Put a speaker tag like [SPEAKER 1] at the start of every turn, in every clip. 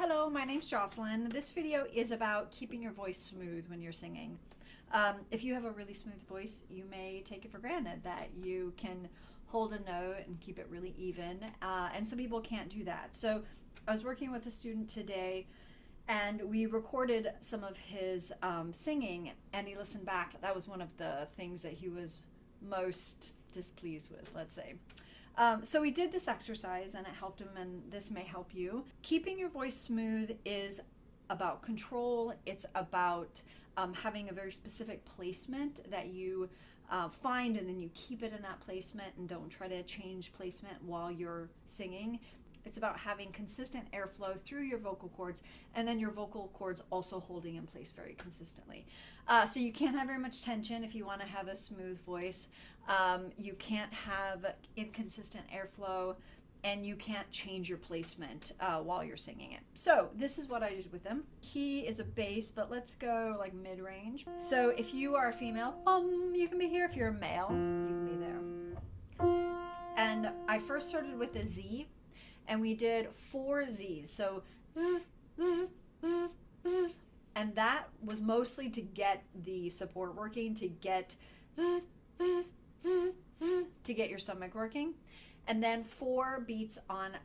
[SPEAKER 1] Hello, my name's Jocelyn. This video is about keeping your voice smooth when you're singing. If you have a really smooth voice, you may take it for granted that you can hold a note and keep it really even, and some people can't do that. So I was working with a student today and we recorded some of his singing, and he listened back. That was one of the things that he was most displeased with, let's say. So we did this exercise and it helped him, and this may help you. Keeping your voice smooth is about control. It's about having a very specific placement that you find, and then you keep it in that placement and don't try to change placement while you're singing. It's about having consistent airflow through your vocal cords, and then your vocal cords also holding in place very consistently. So you can't have very much tension if you want to have a smooth voice. You can't have inconsistent airflow, and you can't change your placement while you're singing it. So this is what I did with him. He is a bass, but let's go like mid-range. So if you are a female, you can be here. If you're a male, you can be there. And I first started with a Z, and we did 4 Z's. So and that was mostly to get the support working, to get your stomach working, and then 4 beats on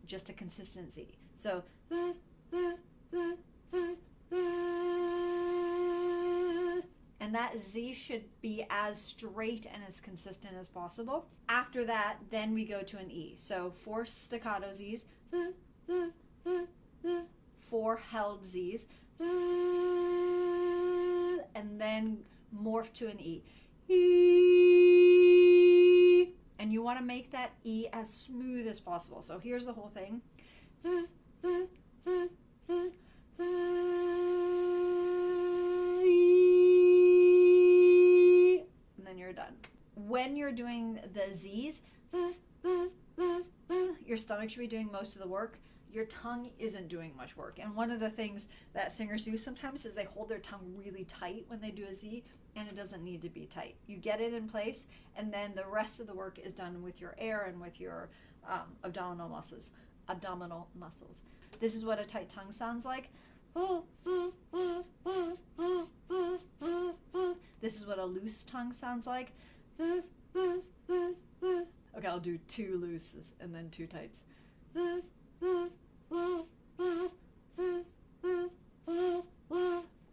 [SPEAKER 1] just a consistent Z. So and that Z should be as straight and as consistent as possible. After that, then we go to an E. So 4 staccato Z's, 4 held Z's, and then morph to an E. And you want to make that E as smooth as possible. So here's the whole thing. You're done. When you're doing the Z's, your stomach should be doing most of the work. Your tongue isn't doing much work. And one of the things that singers do sometimes is they hold their tongue really tight when they do a Z, and it doesn't need to be tight. You get it in place, and then the rest of the work is done with your air and with your abdominal muscles. This is what a tight tongue sounds like. This is what a loose tongue sounds like. Okay, I'll do 2 looses and then 2 tights. You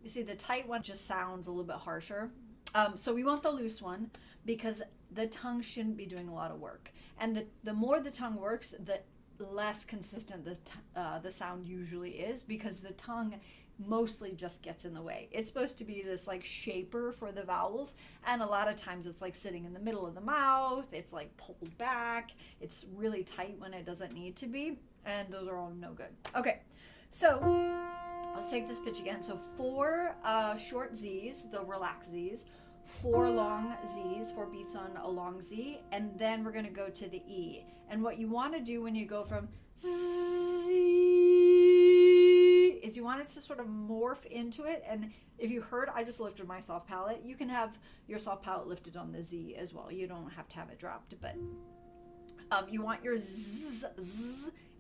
[SPEAKER 1] see, the tight one just sounds a little bit harsher. So we want the loose one because the tongue shouldn't be doing a lot of work. And the more the tongue works, the less consistent the sound usually is, because the tongue mostly just gets in the way. It's supposed to be this like shaper for the vowels, and a lot of times it's like sitting in the middle of the mouth. It's like pulled back. It's really tight when it doesn't need to be, and those are all no good. Okay, so let's take this pitch again. So 4 short Z's, the relax Z's, 4 long Z's, 4 beats on a long Z, and then we're going to go to the E. And what you want to do when you go from Z is you want it to sort of morph into it. And if you heard, I just lifted my soft palate. You can have your soft palate lifted on the Z as well. You don't have to have it dropped, but you want your Z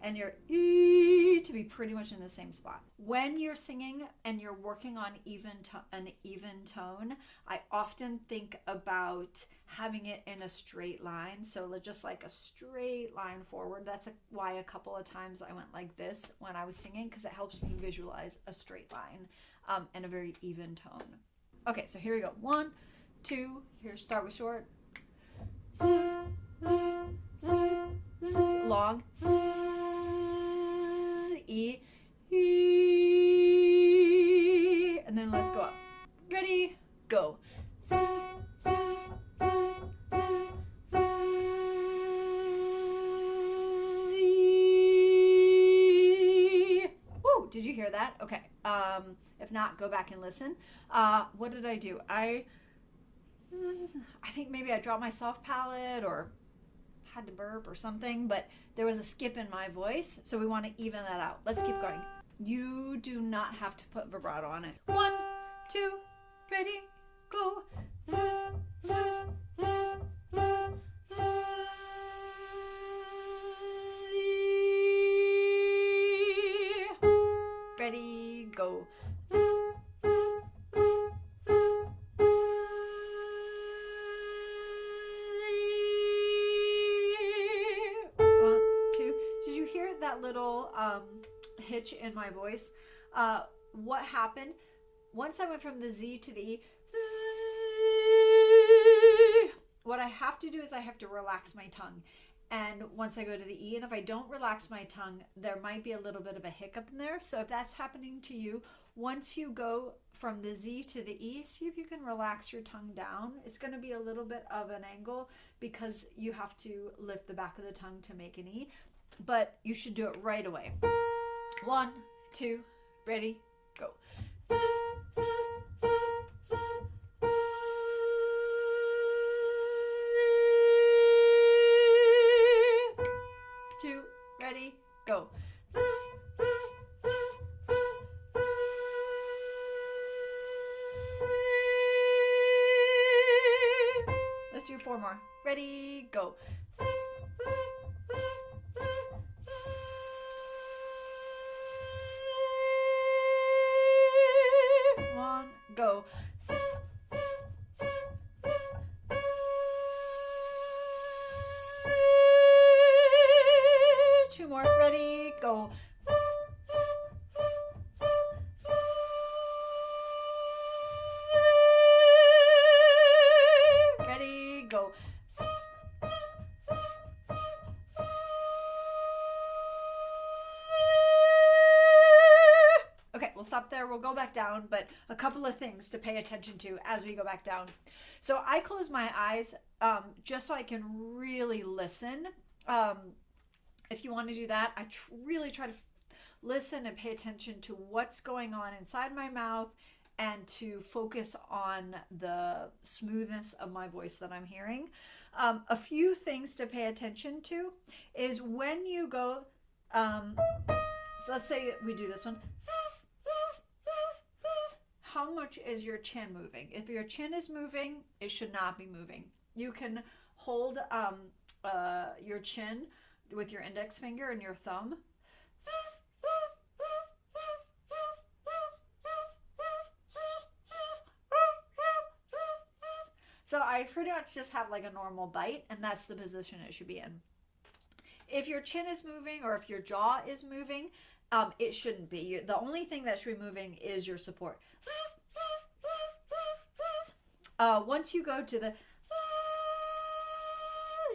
[SPEAKER 1] and your E to be pretty much in the same spot. When you're singing and you're working on an even tone, I often think about having it in a straight line. So just like a straight line forward. That's why a couple of times I went like this when I was singing, because it helps me visualize a straight line and a very even tone. Okay, so here we go. 1, 2, here, start with short. Long. E. And then let's go up. Ready? Go. Woo! Did you hear that? Okay. If not, go back and listen. What did I do? I think maybe I dropped my soft palate or had to burp or something, but there was a skip in my voice, so we want to even that out. Let's keep going. You do not have to put vibrato on it. 1, 2, ready, go. go. 1, 2. Did you hear that little hitch in my voice? What happened? Once I went from the Z to the E, what I have to do is I have to relax my tongue. And once I go to the E, and if I don't relax my tongue, there might be a little bit of a hiccup in there. So if that's happening to you, once you go from the Z to the E, see if you can relax your tongue down. It's going to be a little bit of an angle because you have to lift the back of the tongue to make an E, but you should do it right away. 1, 2, ready, go. 2, ready, go. Let's do 4 more. Ready, go. One, go. 2 more. Ready, go. Ready, go. Okay, we'll stop there. We'll go back down, but a couple of things to pay attention to as we go back down. So I close my eyes just so I can really listen. If you want to do that, I really try to listen and pay attention to what's going on inside my mouth and to focus on the smoothness of my voice that I'm hearing. A few things to pay attention to is when you go, so let's say we do this one. How much is your chin moving? If your chin is moving, it should not be moving. You can hold your chin with your index finger and your thumb. So I pretty much just have like a normal bite, and that's the position it should be in. If your chin is moving or if your jaw is moving, it shouldn't be. The only thing that should be moving is your support. Once you go to the,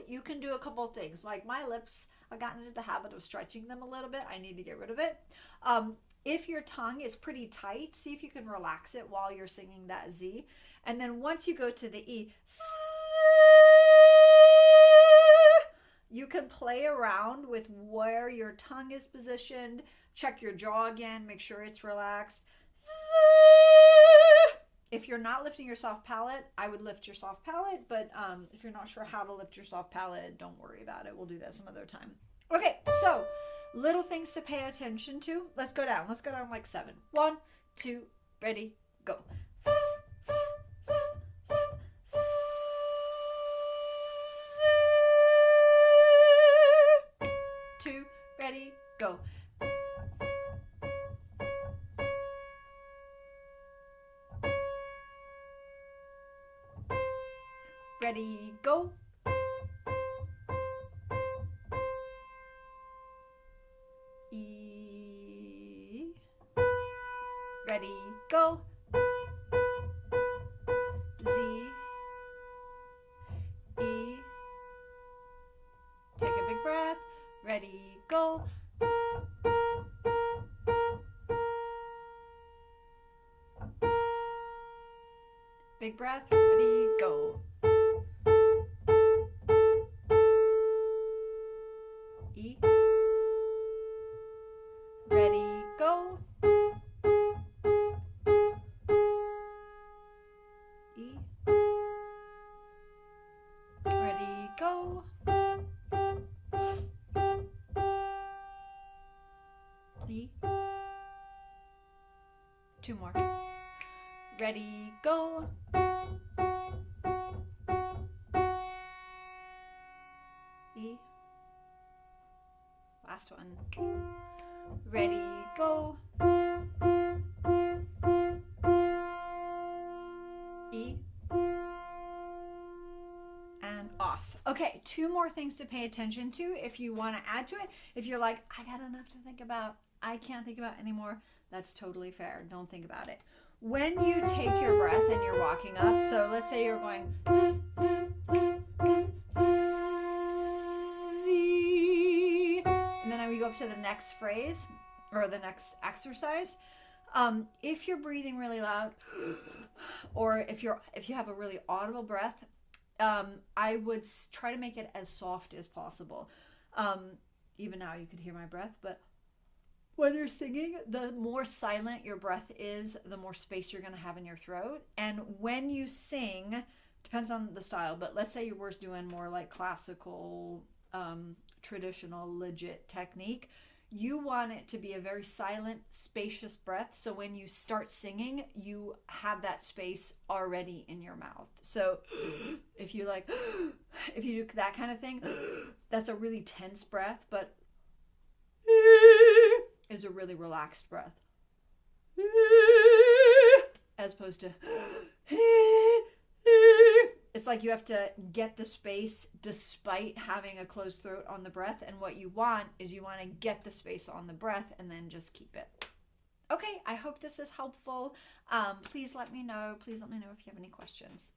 [SPEAKER 1] you can do a couple of things. Like my lips, I've gotten into the habit of stretching them a little bit. I need to get rid of it. If your tongue is pretty tight, see if you can relax it while you're singing that Z. And then once you go to the E, you can play around with where your tongue is positioned. Check your jaw again, make sure it's relaxed. If you're not lifting your soft palate, I would lift your soft palate, but if you're not sure how to lift your soft palate, don't worry about it. We'll do that some other time. Okay, so little things to pay attention to. Let's go down. Let's go down like 7. 1, 2, ready, go. 2, ready, go. Ready, go. E. Ready, go. Z. E. Take a big breath. Ready, go. Big breath. Ready, go. E. Ready, go. E. Ready, go. E. 2 more. Ready, go. E. Last one. Ready, go. 2 more things to pay attention to if you want to add to it. If you're like, I got enough to think about, I can't think about anymore, that's totally fair. Don't think about it. When you take your breath and you're walking up, so let's say you're going and then we go up to the next phrase or the next exercise. If you're breathing really loud, or if you have a really audible breath, I would try to make it as soft as possible. Even now you could hear my breath, but when you're singing, the more silent your breath is, the more space you're going to have in your throat. And when you sing, depends on the style, but let's say we're doing more like classical, traditional, legit technique. You want it to be a very silent, spacious breath. So when you start singing, you have that space already in your mouth. So if you do that kind of thing, that's a really tense breath, but is a really relaxed breath. As opposed to it's like you have to get the space despite having a closed throat on the breath. And what you want is you want to get the space on the breath and then just keep it. Okay, I hope this is helpful. Please let me know. Please let me know if you have any questions.